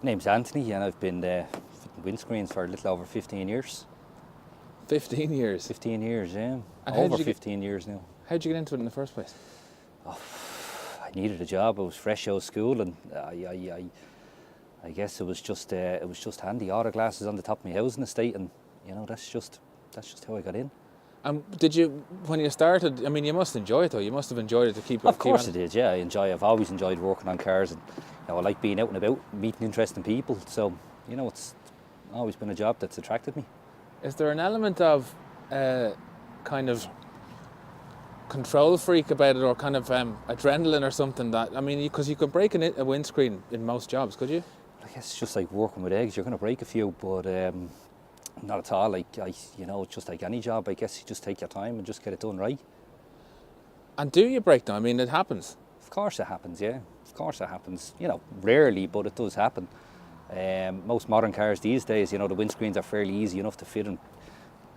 Name's Anthony, and I've been fitting windscreens for a little over 15 years. 15 years? 15 years, yeah. And over 15 years now. How'd you get into it in the first place? I needed a job. I was fresh out of school, and I guess it was just handy. Auto glasses on the top of my housing estate, and that's just how I got in. Did you, when you started? I mean, you must enjoy it though. You must have enjoyed it to keep. Of course I did. Yeah, I've always enjoyed working on cars, and I like being out and about, meeting interesting people. So it's always been a job that's attracted me. Is there an element of kind of control freak about it, or kind of adrenaline or something that, I mean, because you could break a windscreen in most jobs, could you? I guess it's just like working with eggs. You're going to break a few, but not at all. It's just like any job. I guess you just take your time and just get it done right. And do you break them? I mean, it happens. Of course it happens, yeah. Of course it happens. Rarely, but it does happen. Most modern cars these days, the windscreens are fairly easy enough to fit, and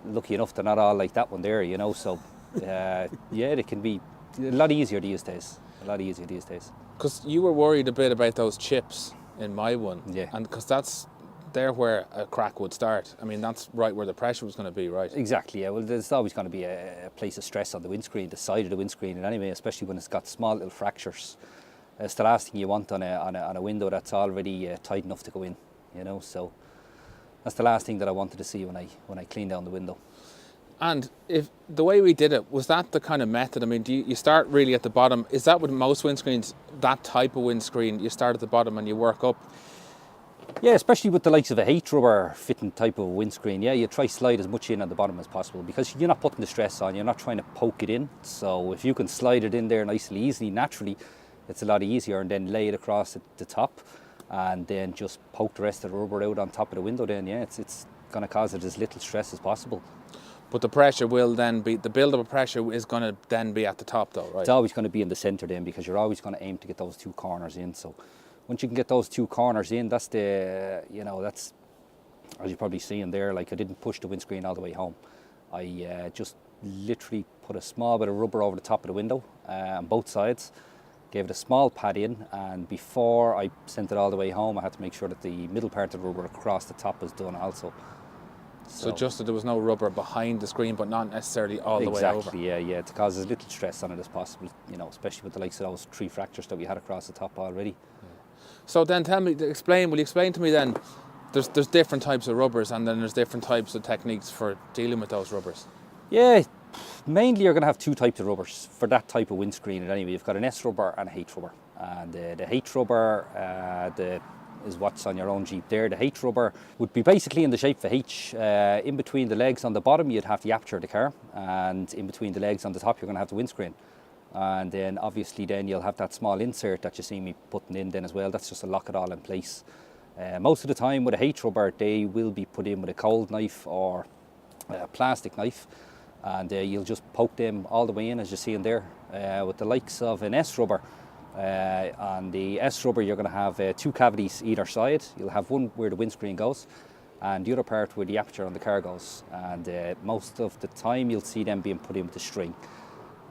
lucky enough they're not all like that one there, So, yeah, they can be a lot easier these days. Because you were worried a bit about those chips in my one. Yeah. And because that's there where a crack would start. I mean, that's right where the pressure was going to be, right? Exactly, yeah. Well, there's always going to be a place of stress on the windscreen, the side of the windscreen, and anyway, especially when it's got small little fractures. It's the last thing you want on a window that's already tight enough to go in, So that's the last thing that I wanted to see when I cleaned down the window. And if the way we did it, was that the kind of method? I mean, do you start really at the bottom? Is that with most windscreens, that type of windscreen, you start at the bottom and you work up? Yeah, especially with the likes of a H-rubber fitting type of windscreen. Yeah, you try slide as much in at the bottom as possible, because you're not putting the stress on, you're not trying to poke it in. So if you can slide it in there nice and easily, naturally, it's a lot easier, and then lay it across at the top and then just poke the rest of the rubber out on top of the window. Then, yeah, it's going to cause it as little stress as possible. But the pressure will then be, the build-up of pressure is going to then be at the top though, right? It's always going to be in the centre then, because you're always going to aim to get those two corners in. So once you can get those two corners in, that's that's, as you're probably seeing there, like I didn't push the windscreen all the way home. I just literally put a small bit of rubber over the top of the window on both sides, gave it a small pad in, and before I sent it all the way home, I had to make sure that the middle part of the rubber across the top was done also. So just that there was no rubber behind the screen, but not necessarily all the way over. Exactly, yeah, to cause as little stress on it as possible, especially with the likes of those 3 fractures that we had across the top already. Yeah. So then will you explain to me then, there's different types of rubbers, and then there's different types of techniques for dealing with those rubbers? Yeah, mainly you're going to have 2 types of rubbers for that type of windscreen. And anyway, you've got an S rubber and a H rubber. And the H rubber, is what's on your own Jeep there. The H rubber would be basically in the shape of a H. In between the legs on the bottom, you'd have the aperture of the car, and in between the legs on the top, you're going to have the windscreen. And then obviously then you'll have that small insert that you see me putting in then as well. That's just to lock it all in place. Most of the time with a H rubber, they will be put in with a cold knife or a plastic knife, and you'll just poke them all the way in, as you see in there. With the likes of an S rubber, on the S rubber, you're going to have 2 cavities either side. You'll have one where the windscreen goes, and the other part where the aperture on the car goes. And most of the time you'll see them being put in with a string.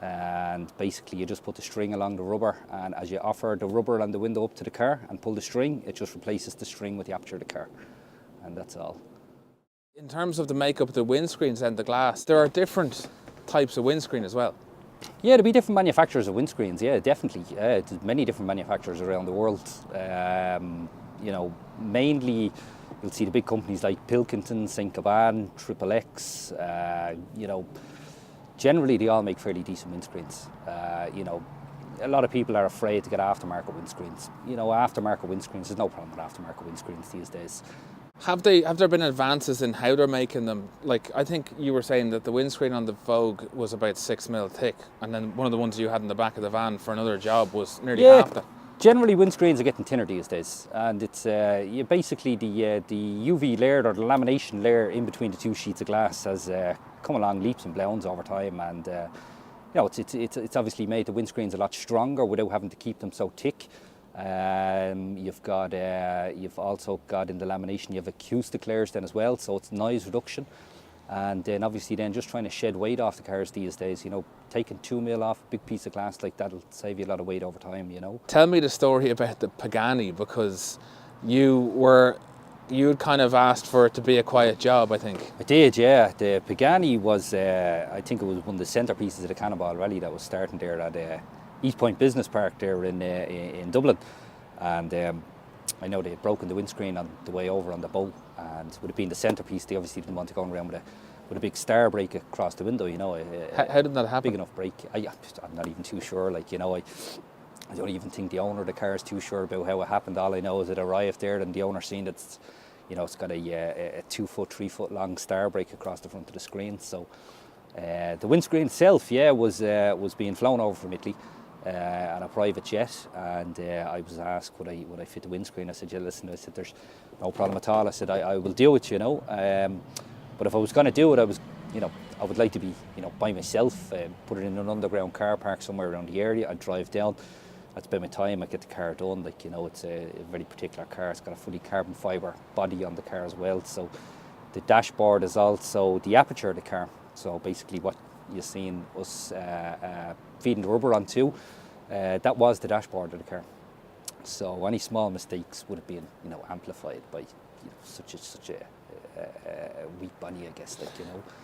And basically you just put the string along the rubber, and as you offer the rubber on the window up to the car and pull the string, it just replaces the string with the aperture of the car. And that's all. In terms of the makeup of the windscreens and the glass, there are different types of windscreen as well. Yeah, there'll be different manufacturers of windscreens, yeah, definitely. There's many different manufacturers around the world. Mainly you'll see the big companies like Pilkington, St. Gobain, XXX. Generally they all make fairly decent windscreens. A lot of people are afraid to get aftermarket windscreens. Aftermarket windscreens, there's no problem with aftermarket windscreens these days. Have there been advances in how they're making them? Like, I think you were saying that the windscreen on the Vogue was about 6 mil thick, and then one of the ones you had in the back of the van for another job was nearly half that. Generally windscreens are getting thinner these days, and it's basically the UV layer, or the lamination layer in between the 2 sheets of glass, has come along leaps and bounds over time, and it's obviously made the windscreens a lot stronger without having to keep them so thick. You've also got in the lamination, you have acoustic layers then as well, so it's noise reduction. And then obviously then just trying to shed weight off the cars these days, taking 2 mil off a big piece of glass like that'll save you a lot of weight over time, Tell me the story about the Pagani, because you'd kind of asked for it to be a quiet job, I think. I did, yeah. The Pagani was, I think it was one of the centerpieces of the Cannonball Rally that was starting there at East Point Business Park there in Dublin. And I know they had broken the windscreen on the way over on the boat, and would have been the centerpiece. They obviously didn't want to go around with a big star break across the window, you know. How did that happen? Big enough break. I'm not even too sure, like, you know. I don't even think the owner of the car is too sure about how it happened. All I know is it arrived there and the owner seen that it's got a 2 foot, 3 foot long star break across the front of the screen. So the windscreen itself, was being flown over from Italy on a private jet, and I was asked would I fit the windscreen. I said, yeah, listen, I said, there's no problem at all. I said, I will do it, you know. But if I was going to do it, I would like to be, by myself, put it in an underground car park somewhere around the area. I'd drive down. I'd spend my time, I'd get the car done. Like, it's a very particular car. It's got a fully carbon fibre body on the car as well. So the dashboard is also the aperture of the car. So basically what you're seeing us feeding the rubber onto, that was the dashboard of the car. So any small mistakes would have been, amplified by such a weak body, I guess,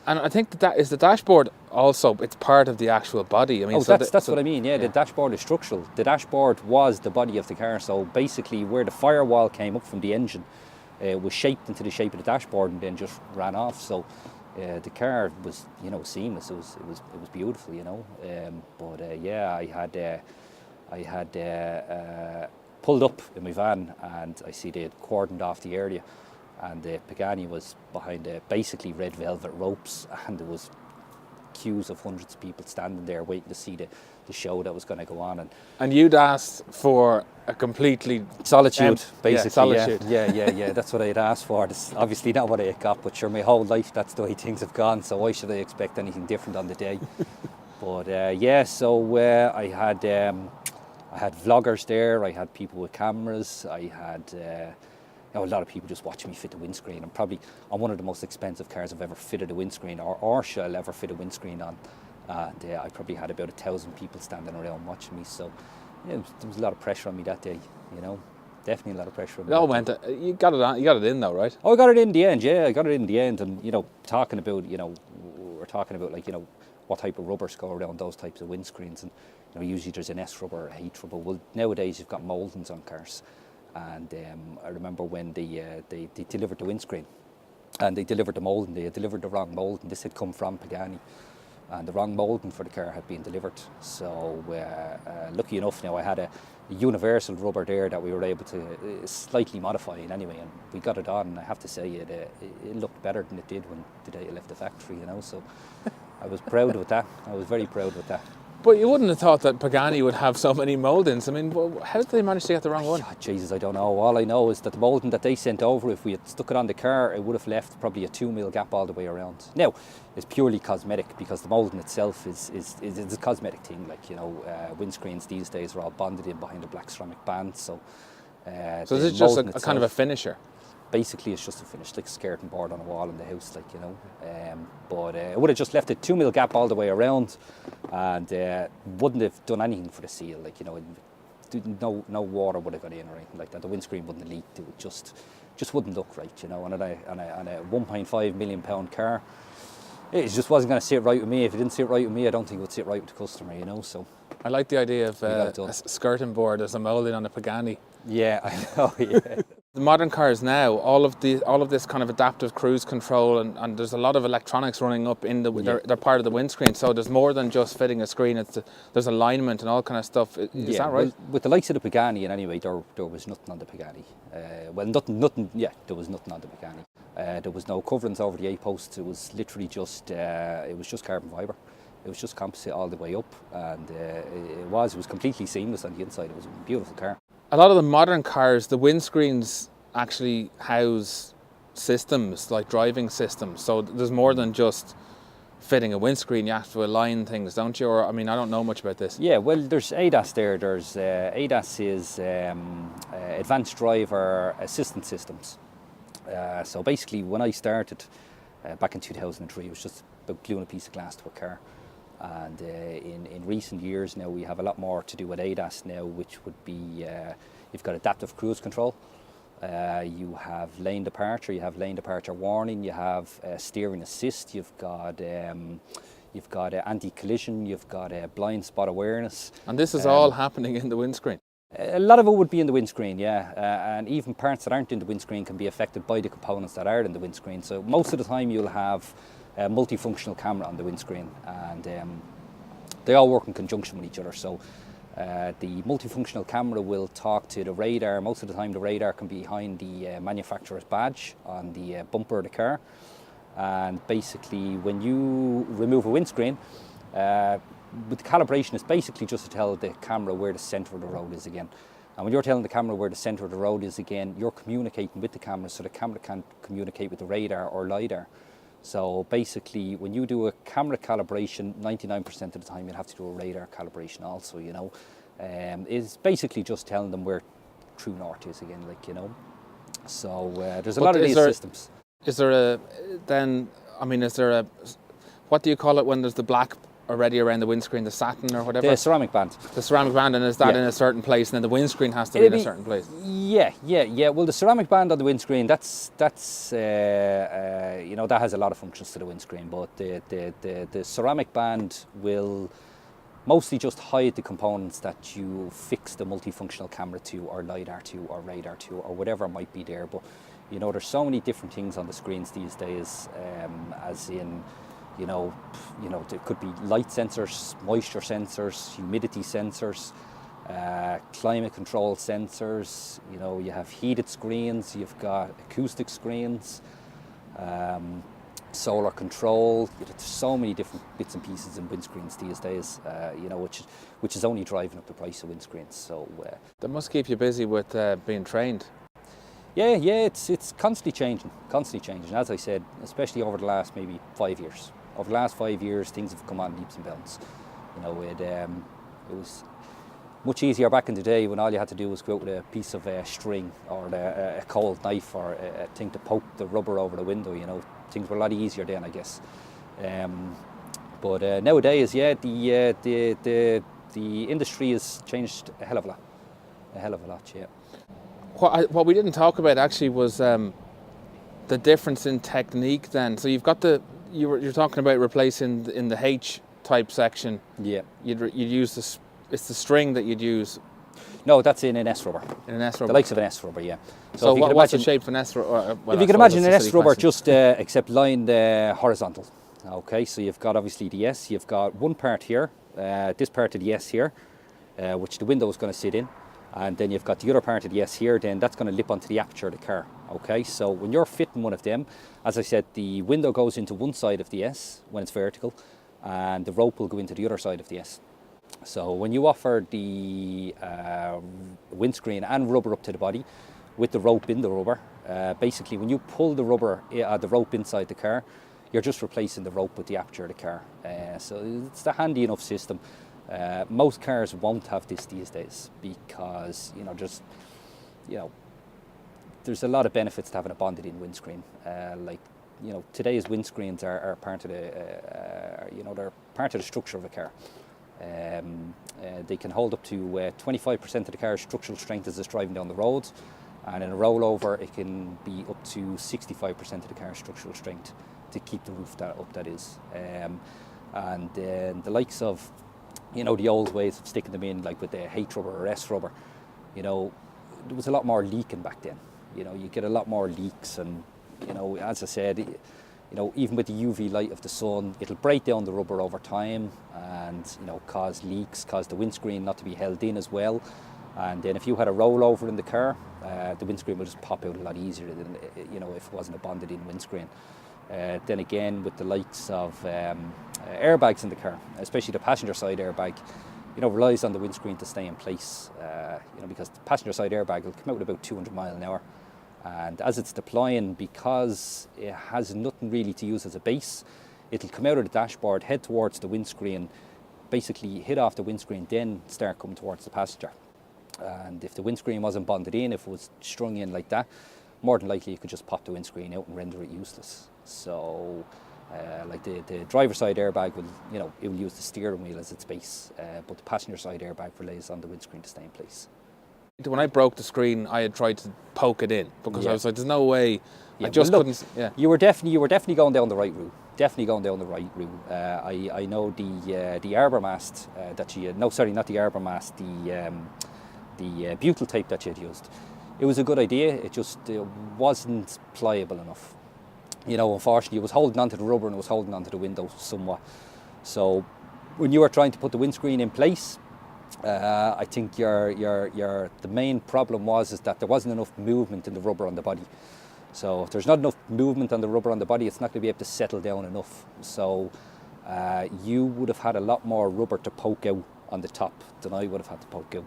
And I think that is the dashboard also, it's part of the actual body. I mean, that's what I mean, yeah. The dashboard is structural. The dashboard was the body of the car, so basically where the firewall came up from the engine was shaped into the shape of the dashboard and then just ran off. So the car was, seamless. It was beautiful, But I had pulled up in my van and I see they had cordoned off the area. And the Pagani was behind basically red velvet ropes, and there was queues of hundreds of people standing there waiting to see the show that was going to go on. And you'd asked for a completely solitude, basically. Solitude. Yeah. That's what I had asked for. That's obviously not what I got, but sure, my whole life that's the way things have gone. So why should I expect anything different on the day? But so I had vloggers there. I had people with cameras. I had. A lot of people just watching me fit the windscreen. I'm probably on one of the most expensive cars I've ever fitted a windscreen or shall ever fit a windscreen on. And I probably had about 1,000 people standing around watching me. So there was a lot of pressure on me that day, Definitely a lot of pressure on me. It all went. You got it on. You got it in though, right? Oh, I got it in the end. Yeah, I got it in the end. And talking about we're talking about what type of rubbers go around those types of windscreens. And usually there's an S rubber or a H rubber. Well, nowadays you've got mouldings on cars. And I remember when they delivered the windscreen and they delivered the moulding, they had delivered the wrong moulding. This had come from Pagani and the wrong moulding for the car had been delivered. So lucky enough now I had a universal rubber there that we were able to slightly modify in anyway, and we got it on, and I have to say it looked better than it did when the day it left the factory, so I was proud with that. I was very proud with that. But you wouldn't have thought that Pagani would have so many mouldings. I mean, how did they manage to get the wrong one? Oh, Jesus, I don't know. All I know is that the moulding that they sent over, if we had stuck it on the car, it would have left probably a 2 mil gap all the way around. Now, it's purely cosmetic because the moulding itself is a cosmetic thing. Windscreens these days are all bonded in behind a black ceramic band. So this is just a kind of a finisher? Basically, it's just a finish, like a skirting board on a wall in the house, But it would have just left a 2 mil gap all the way around, and wouldn't have done anything for the seal. No water would have got in or anything like that. The windscreen wouldn't have leaked. It would just wouldn't look right, And on a 1.5 million pound car, it just wasn't going to sit right with me. If it didn't sit right with me, I don't think it would sit right with the customer, So I like the idea of a skirting board as a moulding on a Pagani. Yeah, I know. Yeah. The modern cars now, all of this kind of adaptive cruise control, and there's a lot of electronics running up in they're part of the windscreen. So there's more than just fitting a screen. There's alignment and all kind of stuff. Is that right? Well, with the likes of the Pagani, and anyway, there was nothing on the Pagani. Nothing. Yeah, there was nothing on the Pagani. There was no coverings over the A-posts. It was literally just carbon fibre. It was just composite all the way up, and it was completely seamless on the inside. It was a beautiful car. A lot of the modern cars, the windscreens actually house systems, like driving systems. So there's more than just fitting a windscreen. You have to align things, don't you? Or, I mean, I don't know much about this. Yeah, well, there's ADAS there. There's ADAS is Advanced Driver Assistance Systems. So basically, when I started back in 2003, it was just about gluing a piece of glass to a car. And in recent years now, we have a lot more to do with ADAS now, which would be you've got adaptive cruise control. You have lane departure, you have lane departure warning, you have steering assist, you've got anti-collision, you've got blind spot awareness. And this is all happening in the windscreen? A lot of it would be in the windscreen, yeah, and even parts that aren't in the windscreen can be affected by the components that are in the windscreen. So most of the time you'll have a multifunctional camera on the windscreen, and they all work in conjunction with each other. So the multifunctional camera will talk to the radar. Most of the time the radar can be behind the manufacturer's badge on the bumper of the car, and basically when you remove a windscreen, with the calibration, it's basically just to tell the camera where the centre of the road is again. And when you're telling the camera where the centre of the road is again, you're communicating with the camera, so the camera can't communicate with the radar or LiDAR. So basically, when you do a camera calibration, 99% of the time you'll have to do a radar calibration also, you know. It's basically just telling them where true north is again, like, you know. So there's a lot of these systems. Is there a, then, I mean, is there a, what do you call it when there's the black already around the windscreen, the satin or whatever? The ceramic band. The ceramic band, and is that in a certain place, and then the windscreen has to be in a certain place? Yeah. Well, the ceramic band on the windscreen, that's you know, that has a lot of functions to the windscreen, but the ceramic band will mostly just hide the components that you fix the multifunctional camera to, or LiDAR to, or radar to, or whatever might be there. But you know, there's so many different things on the screens these days, as in, you know, there could be light sensors, moisture sensors, humidity sensors, climate control sensors. You know, you have heated screens, you've got acoustic screens, solar control. There's so many different bits and pieces in windscreens these days. You know, which is only driving up the price of windscreens. So that must keep you busy with being trained. Yeah, it's constantly changing. As I said, especially over the last maybe 5 years. Over the last 5 years, things have come on leaps and bounds. You know, it was much easier back in the day when all you had to do was go out with a piece of string or a cold knife or a thing to poke the rubber over the window. You know, things were a lot easier then, I guess. But nowadays, yeah, the industry has changed a hell of a lot, yeah. What we didn't talk about actually was the difference in technique then. So you've got you're talking about replacing in the H type section. Yeah. You'd use this. It's the string that you'd use. No, that's in an S rubber. In an S rubber. The likes of an S rubber, yeah. So what's the shape of an S rubber? If you can imagine an S rubber, just except lined horizontal. Okay, so you've got obviously the S. You've got one part here, this part of the S here, which the window is going to sit in. And then you've got the other part of the S here, then that's going to lip onto the aperture of the car. Okay, so when you're fitting one of them, as I said, the window goes into one side of the S when it's vertical, and the rope will go into the other side of the S. So when you offer the windscreen and rubber up to the body with the rope in the rubber, basically when you pull the rope inside the car, you're just replacing the rope with the aperture of the car. So it's a handy enough system. Most cars won't have this these days because, you know, there's a lot of benefits to having a bonded-in windscreen. Like, you know, today's windscreens are part of the, you know, they're part of the structure of a car. They can hold up to 25% of the car's structural strength as it's driving down the road, and in a rollover it can be up to 65% of the car's structural strength to keep the roof up, that is. And the likes of, you know, the old ways of sticking them in, like with the H rubber or S rubber, you know, there was a lot more leaking back then. You know, you get a lot more leaks, and, you know, as I said, you know, even with the UV light of the sun, it'll break down the rubber over time and, you know, cause leaks, cause the windscreen not to be held in as well. And then if you had a rollover in the car, the windscreen will just pop out a lot easier than, you know, if it wasn't a bonded in windscreen. Then again, with the likes of airbags in the car, especially the passenger side airbag, you know, relies on the windscreen to stay in place, you know, because the passenger side airbag will come out at about 200 miles an hour. And as it's deploying, because it has nothing really to use as a base, it'll come out of the dashboard, head towards the windscreen, basically hit off the windscreen, then start coming towards the passenger. And if the windscreen wasn't bonded in, if it was strung in like that, more than likely you could just pop the windscreen out and render it useless. So, like the driver's side airbag will, you know, it will use the steering wheel as its base, but the passenger side airbag relies on the windscreen to stay in place. When I broke the screen, I had tried to poke it in because I was like, "There's no way." Yeah, I just well, look, couldn't. Yeah. You were definitely going down the right route. Definitely going down the right route. I know the arbor mast that you no, sorry, not the arbor mast, the butyl tape that you had used. It was a good idea. It just wasn't pliable enough. You know, unfortunately, it was holding onto the rubber and it was holding onto the window somewhat. So when you were trying to put the windscreen in place, I think the main problem is that there wasn't enough movement in the rubber on the body. So if there's not enough movement on the rubber on the body, it's not going to be able to settle down enough. So you would have had a lot more rubber to poke out on the top than I would have had to poke out.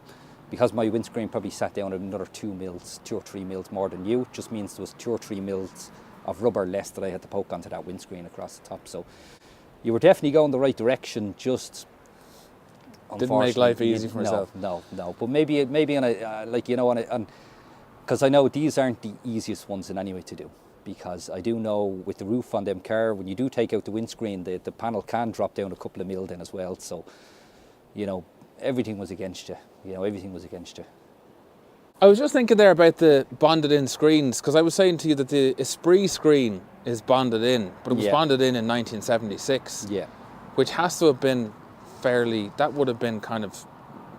Because my windscreen probably sat down at another 2 or 3 mils more than you, it just means there was 2 or 3 mils of rubber less that I had to poke onto that windscreen across the top. So you were definitely going the right direction, just Didn't make life easy for myself. No. But maybe on a, because I know these aren't the easiest ones in any way to do. Because I do know with the roof on them car, when you do take out the windscreen, the panel can drop down a couple of mil then as well. So, you know, everything was against you. Everything was against you. I was just thinking there about the bonded in screens, because I was saying to you that the Esprit screen is bonded in, but it was bonded in 1976. Yeah. Which has to have been that would have been kind of,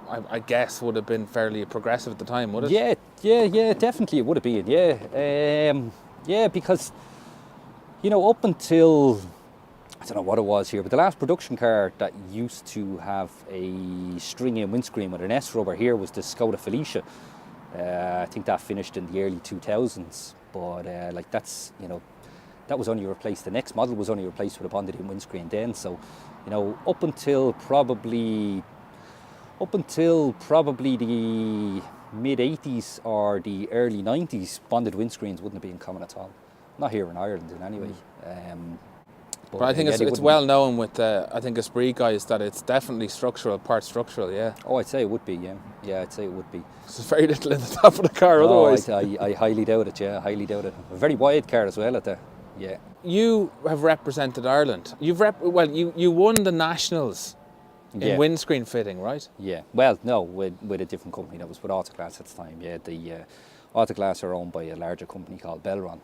I guess, would have been fairly progressive at the time, would it? Yeah, definitely it would have been, yeah, because, up until, I don't know what it was here, but the last production car that used to have a string-in windscreen with an S rubber here was the Skoda Felicia. I think that finished in the early 2000s, but that was only replaced. The next model was only replaced with a bonded-in windscreen then. So, up until probably the mid 80s or the early 90s, bonded windscreens wouldn't have been common at all. Not here in Ireland, in any way. But I think it's well known with I think Esprit guys that it's definitely part structural, yeah. Oh, I'd say it would be, yeah. Yeah, I'd say it would be. There's very little in the top of the car otherwise. I highly doubt it, yeah, highly doubt it. A very wide car as well at that, yeah. You have represented Ireland. You won the Nationals in windscreen fitting, right? Yeah, well, no, with a different company. That was with Autoglass at the time, yeah. The Autoglass are owned by a larger company called Belron.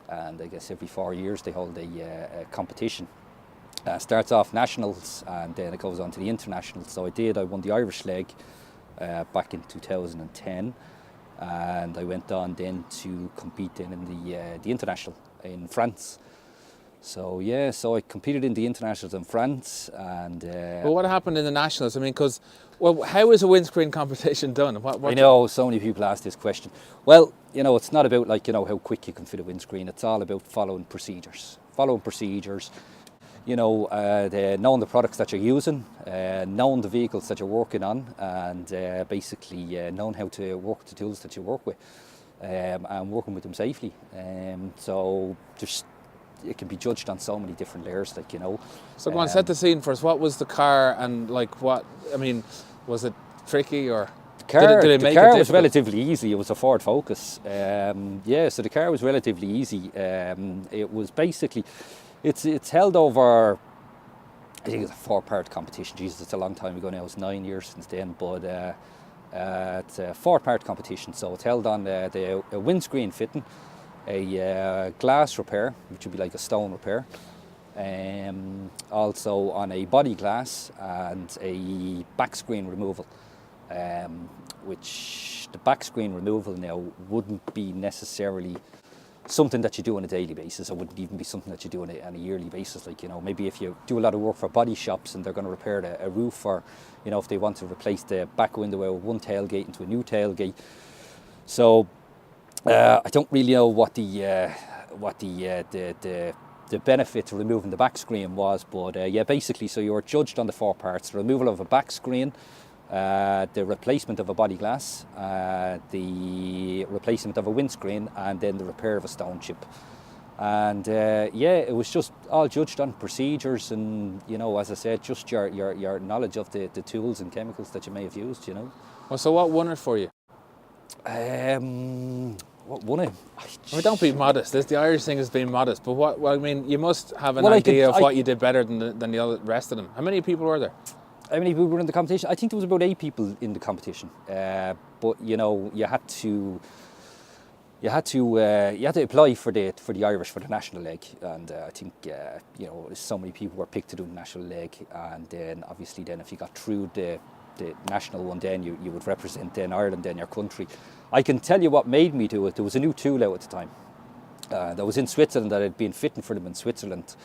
And I guess every 4 years they hold a competition. Starts off nationals and then it goes on to the internationals. So I won the Irish leg back in 2010, and I went on then to compete then in the international in France. So I competed in the internationals in France, and. Well, what happened in the nationals? I mean, how is a windscreen competition done? I know so many people ask this question. Well, it's not about how quick you can fit a windscreen. It's all about following procedures. Knowing the products that you're using, knowing the vehicles that you're working on, and basically knowing how to work the tools that you work with, and working with them safely. So it can be judged on so many different layers, So go on, set the scene for us. What was the car, and was it tricky or? The car was relatively easy. It was a Ford Focus. So the car was relatively easy. It was basically, it's held over, I think it's a 4-part competition. Jesus, it's a long time ago now. It's 9 years since then, but it's a 4-part competition. So it's held on a windscreen fitting, a glass repair, which would be like a stone repair, also on a body glass and a back screen removal. Which the back screen removal now wouldn't be necessarily something that you do on a daily basis. It wouldn't even be something that you do on a yearly basis. Maybe if you do a lot of work for body shops and they're going to repair a roof, or if they want to replace the back window out of one tailgate into a new tailgate. So I don't really know what the benefit to removing the back screen was, but basically, so you were judged on the 4 parts: the removal of a back screen, the replacement of a body glass, the replacement of a windscreen, and then the repair of a stone chip. And it was just all judged on procedures and, as I said, just your knowledge of the tools and chemicals that you may have used, Well, so what won it for you? What won it? Don't be modest. The Irish thing is being modest, but you must have an idea of what you did better than the rest of them. How many people were there? How many people were in the competition? I think there was about 8 people in the competition. But you know, you had to apply for the Irish, for the national leg, and I think you know, so many people were picked to do the national leg, and then obviously then if you got through the national one, then you would represent then Ireland, then your country. I can tell you what made me do it. There was a new tool out at the time that was in Switzerland, that had been fitting for them in Switzerland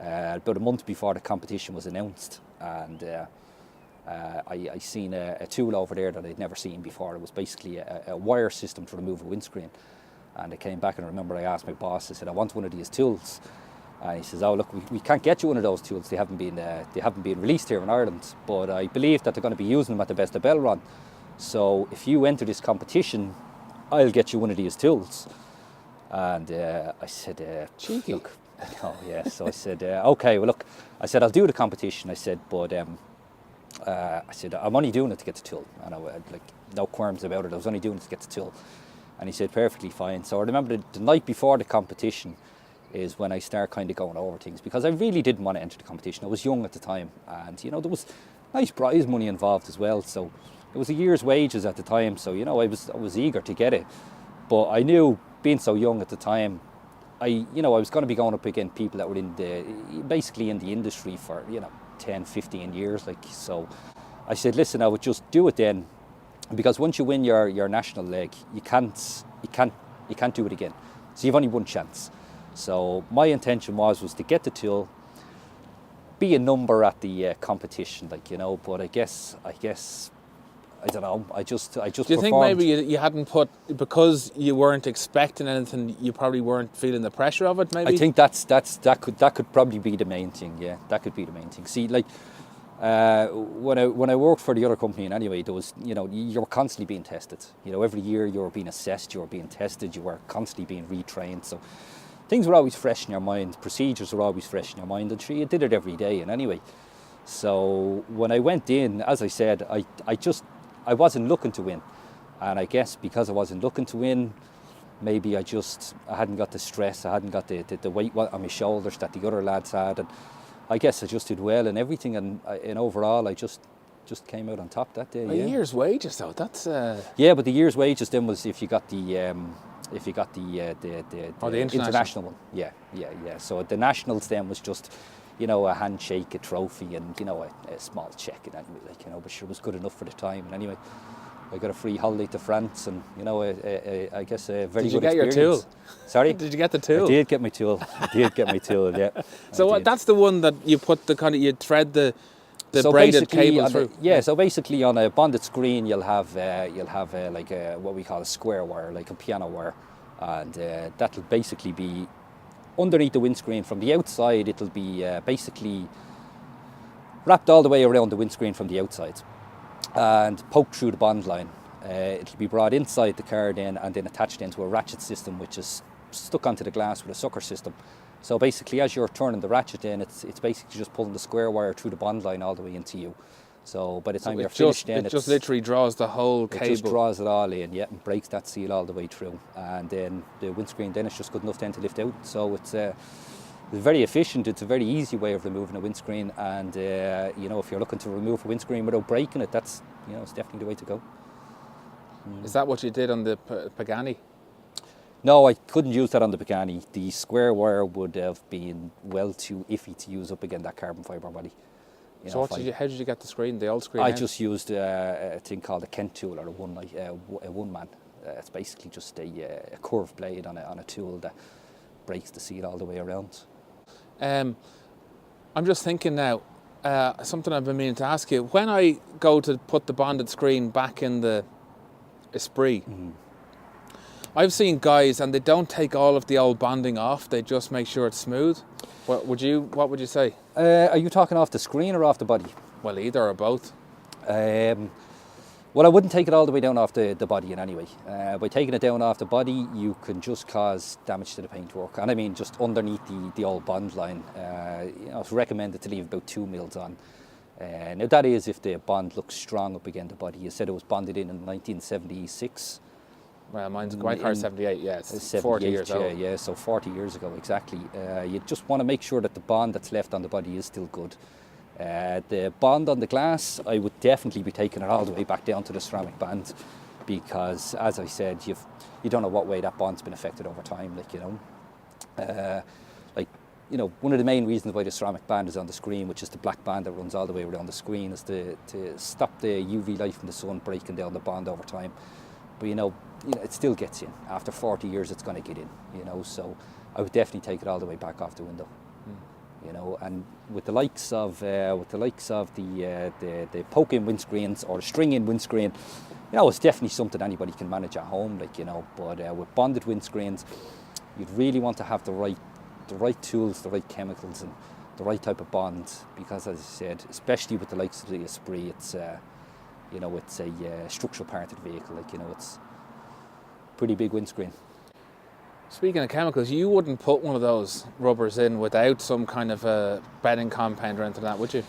about a month before the competition was announced, and I seen a tool over there that I'd never seen before. It was basically a wire system to remove a windscreen. And I came back, and I remember I asked my boss, I said, I want one of these tools. And he says, oh look, we can't get you one of those tools. They haven't been released here in Ireland, but I believe that they're going to be using them at the Best of Bell run. So if you enter this competition, I'll get you one of these tools. And I said, cheeky. Look, oh yeah. So I said, okay, well look, I said, I'll do the competition. I said, but I said, I'm only doing it to get the tool. And I had like no qualms about it. I was only doing it to get the tool. And he said, perfectly fine. So I remember the night before the competition is when I start kind of going over things, because I really didn't want to enter the competition. I was young at the time, and you know, there was nice prize money involved as well. So it was a year's wages at the time. So you know, I was eager to get it, but I knew, being so young at the time, I was going to be going up against people that were basically in the industry for 10, 15 years. Like, so I said, listen, I would just do it then. Because once you win your national leg, you can't do it again. So you've only one chance. So my intention was to get the tool, be a number at the competition, like, you know. But I guess I don't know. I just. Do you think maybe you hadn't put, because you weren't expecting anything, you probably weren't feeling the pressure of it? Maybe. I think that could probably be the main thing. Yeah, that could be the main thing. See, like. When I worked for the other company, and anyway, there was, you were constantly being tested. Every year you were being assessed, you were being tested, you were constantly being retrained. So things were always fresh in your mind, procedures were always fresh in your mind, and you did it every day. And anyway, so when I went in, as I said, I wasn't looking to win, and I guess because I wasn't looking to win, maybe I hadn't got the stress, I hadn't got the weight on my shoulders that the other lads had, and I guess I just did well and everything, and overall I just came out on top that day. A year's wages though, that's yeah, but the year's wages then was if you got the international one. Yeah. So the nationals then was just a handshake, a trophy, and a small check, and anyway, but sure, it was good enough for the time. And anyway, I got a free holiday to France, and I guess a very good experience. Did you get your tool? Sorry? Did you get the tool? I did get my tool. Yeah. So that's the one that you put you thread the braided cable through. So basically on a bonded screen you'll have like what we call a square wire, like a piano wire, and that'll basically be underneath the windscreen. From the outside it'll be basically wrapped all the way around the windscreen from the outside and poked through the bond line. It'll be brought inside the car then, and then attached into a ratchet system which is stuck onto the glass with a sucker system. So basically as you're turning the ratchet in, it's basically just pulling the square wire through the bond line all the way into you. So by the time you're finished then it just literally draws the whole cable. It just draws it all in, yeah, and breaks that seal all the way through. And then the windscreen then is just good enough then to lift out. So it's very efficient. It's a very easy way of removing a windscreen, and if you're looking to remove a windscreen without breaking it, that's it's definitely the way to go. Is that what you did on the Pagani? No, I couldn't use that on the Pagani. The square wire would have been well too iffy to use up against that carbon fibre body. So how did you get the screen, the old screen? I just used a thing called a Kent tool, or a one man. It's basically just a curved blade on a tool that breaks the seal all the way around. I'm just thinking now, something I've been meaning to ask you. When I go to put the bonded screen back in the Esprit, I've seen guys and they don't take all of the old bonding off, they just make sure it's smooth. What would you say? Are you talking off the screen or off the body? Well, either or both. Well, I wouldn't take it all the way down off the body in any way. By taking it down off the body, you can just cause damage to the paintwork. And I mean, just underneath the old bond line, it's recommended to leave about 2 mils on. Now that is if the bond looks strong up against the body. You said it was bonded in 1976. Well, mine's quite hard, 78, yeah, it's 40 years old. Yeah, so 40 years ago, exactly. You just want to make sure that the bond that's left on the body is still good. The bond on the glass, I would definitely be taking it all the way back down to the ceramic band, because, as I said, you don't know what way that bond's been affected over time. One of the main reasons why the ceramic band is on the screen, which is the black band that runs all the way around the screen, is to stop the UV light from the sun breaking down the bond over time. But it still gets in. After 40 years, it's going to get in. So I would definitely take it all the way back off the window. And with the likes of the poke-in windscreens or the string-in windscreen, it's definitely something anybody can manage at home. But with bonded windscreens, you'd really want to have the right tools, the right chemicals, and the right type of bond, because, as I said, especially with the likes of the Esprit, it's a structural part of the vehicle. It's pretty big windscreen. Speaking of chemicals, you wouldn't put one of those rubbers in without some kind of a bedding compound or anything like that, would you?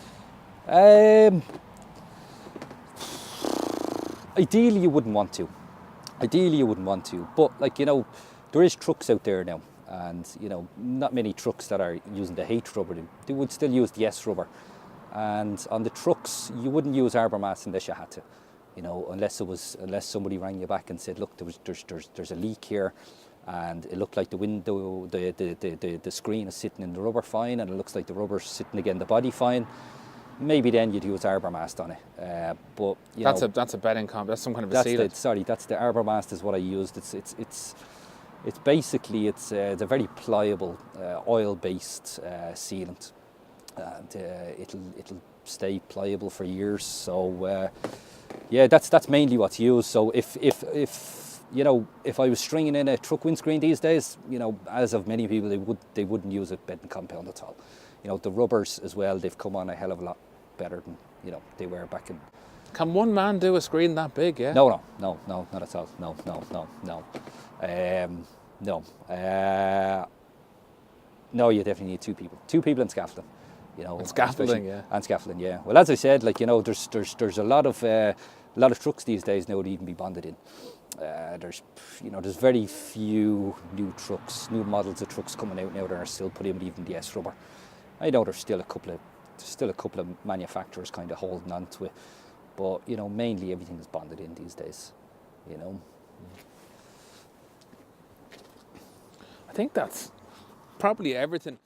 Ideally, you wouldn't want to. But there is trucks out there now, and not many trucks that are using the H rubber. They would still use the S rubber, and on the trucks you wouldn't use arbor mast unless you had to. Unless somebody rang you back and said, look, there's a leak here, and it looked like the window, the screen is sitting in the rubber fine, and it looks like the rubber's sitting against the body fine. Maybe then you'd use arbor mast on it. But that's a bedding comp. That's some kind of a sealant. That's the arbor mast is what I used. It's basically a very pliable oil-based sealant, and it'll stay pliable for years. So that's mainly what's used. So if I was stringing in a truck windscreen these days, as of many people, they wouldn't use a bedding compound at all. The rubbers as well, they've come on a hell of a lot better than they were back in. Can one man do a screen that big? Yeah. No, not at all. No. No, you definitely need two people and scaffolding. And scaffolding, yeah. And scaffolding, yeah. Well, as I said, there's a lot of trucks these days now that even be bonded in. There's very few new models of trucks coming out now that are still putting in even the S rubber. I know there's still a couple of manufacturers kind of holding on to it, but mainly everything is bonded in these days. I think that's probably everything.